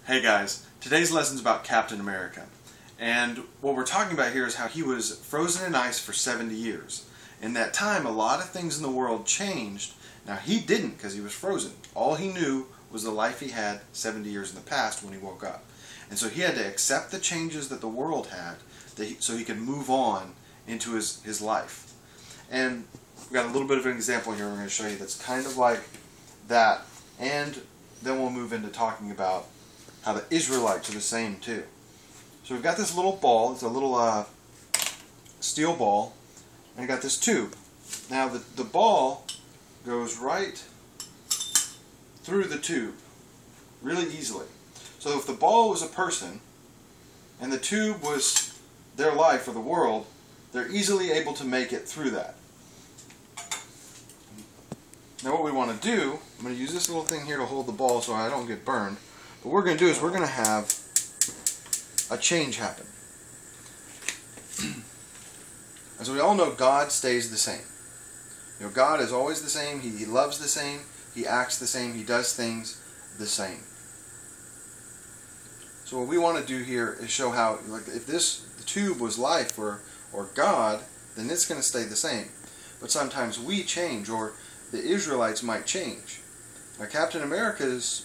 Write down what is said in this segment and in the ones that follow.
Hey guys, today's lesson's about Captain America. And what we're talking about here is how he was frozen in ice for 70 years. In that time, a lot of things in the world changed. Now he didn't because he was frozen. All he knew was the life he had 70 years in the past when he woke up. And so he had to accept the changes that the world had so he could move on into his life. And we've got a little bit of an example here we're going to show you that's kind of like that. And then we'll move into talking about how the Israelites are the same too. So we've got this little ball, it's a little steel ball, and I got this tube. Now the ball goes right through the tube, really easily. So if the ball was a person, and the tube was their life or the world, they're easily able to make it through that. Now what we want to do, I'm going to use this little thing here to hold the ball so I don't get burned. What we're going to do is we're going to have a change happen. As we all know, God stays the same. You know, God is always the same. He loves the same. He acts the same. He does things the same. So what we want to do here is show how, like, if the tube was life or God, then it's going to stay the same. But sometimes we change, or the Israelites might change. Now, Captain America's,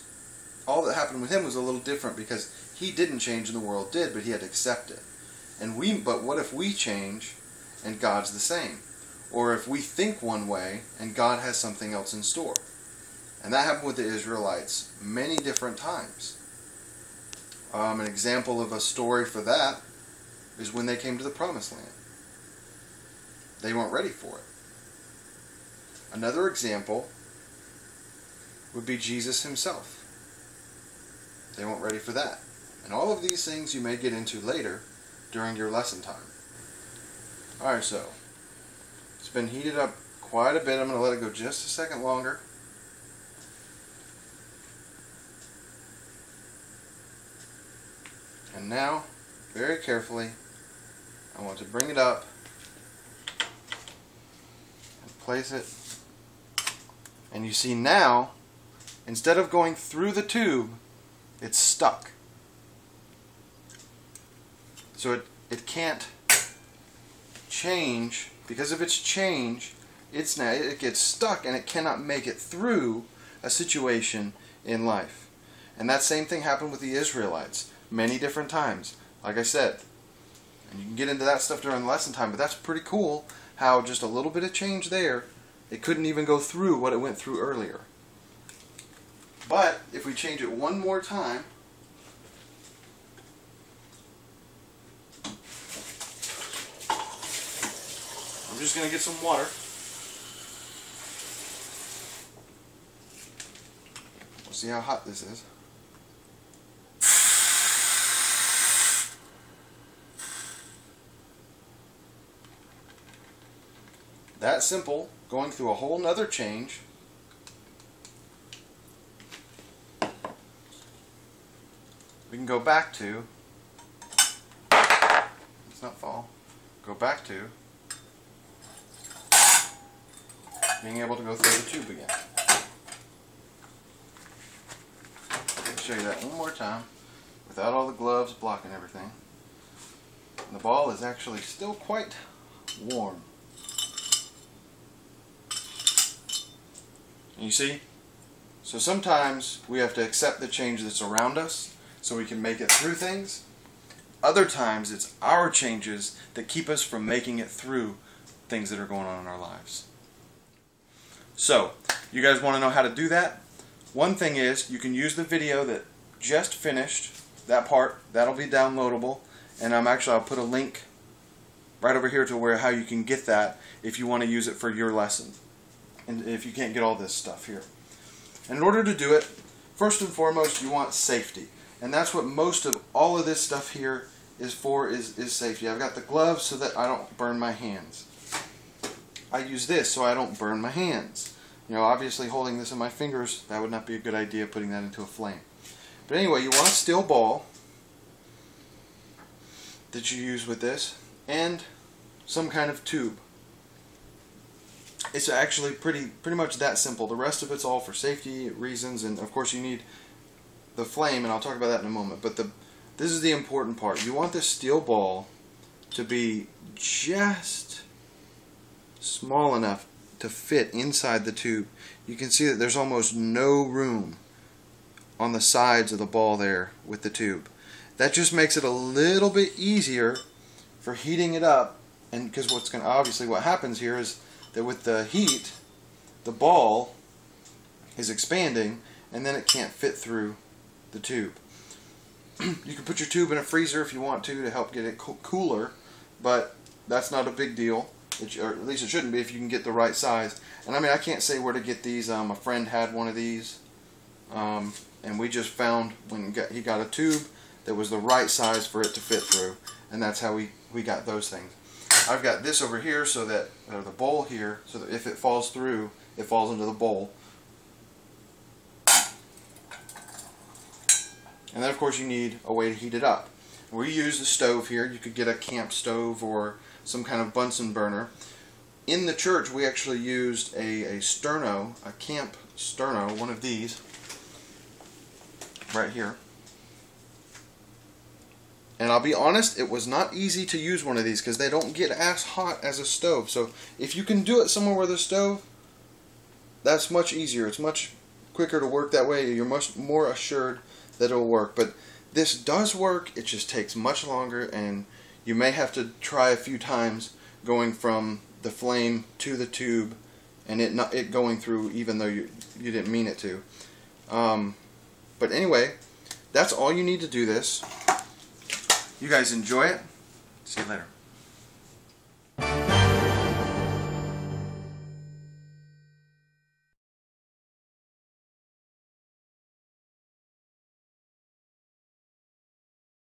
all that happened with him was a little different because he didn't change and the world did, but he had to accept it. But what if we change and God's the same? Or if we think one way and God has something else in store? And that happened with the Israelites many different times. An example of a story for that is when they came to the Promised Land. They weren't ready for it. Another example would be Jesus himself. They weren't ready for that. And all of these things you may get into later during your lesson time. Alright, so it's been heated up quite a bit. I'm going to let it go just a second longer. And now, very carefully, I want to bring it up and place it. And you see now, instead of going through the tube, it's stuck. So it can't change. Because of its change, it gets stuck and it cannot make it through a situation in life. And that same thing happened with the Israelites many different times. Like I said, and you can get into that stuff during lesson time, but that's pretty cool how just a little bit of change there, it couldn't even go through what it went through earlier. But if we change it one more time, I'm just going to get some water. We'll see how hot this is. That simple, going through a whole nother change. We can go back to, let's not fall, go back to being able to go through the tube again. Let me show you that one more time without all the gloves blocking everything. And the ball is actually still quite warm. And you see? So sometimes we have to accept the change that's around us so we can make it through things. Other times it's our changes that keep us from making it through things that are going on in our lives. So, you guys want to know how to do that? One thing is, you can use the video that just finished, that part, that'll be downloadable, and I'll put a link right over here to how you can get that if you want to use it for your lesson. And if you can't get all this stuff here. And in order to do it, first and foremost, you want safety. And that's what most of all of this stuff here is for, is safety. I've got the gloves so that I don't burn my hands. I use this so I don't burn my hands. You know, obviously holding this in my fingers, that would not be a good idea, putting that into a flame. But anyway, you want a steel ball that you use with this, and some kind of tube. It's actually pretty much that simple. The rest of it's all for safety reasons, and of course you need the flame, and I'll talk about that in a moment. But this is the important part. You want this steel ball to be just small enough to fit inside the tube. You can see that there's almost no room on the sides of the ball there with the tube. That just makes it a little bit easier for heating it up, and because obviously what happens here is that with the heat, the ball is expanding, and then it can't fit through the tube. You can put your tube in a freezer if you want to help get it cooler, but that's not a big deal. Or at least it shouldn't be if you can get the right size. And I mean, I can't say where to get these. A friend had one of these, and we just found when he got a tube that was the right size for it to fit through, and that's how we got those things. I've got this over here so that, or the bowl here, so that if it falls through, it falls into the bowl. And then of course you need a way to heat it up. We use the stove here. You could get a camp stove or some kind of Bunsen burner. In the church we actually used a sterno, a camp sterno, one of these, right here. And I'll be honest, it was not easy to use one of these because they don't get as hot as a stove. So if you can do it somewhere with a stove, that's much easier. It's much quicker to work that way. You're much more assured that it'll work. But this does work. It just takes much longer, and you may have to try a few times going from the flame to the tube, and it going through even though you didn't mean it to. But anyway, that's all you need to do this. You guys enjoy it. See you later.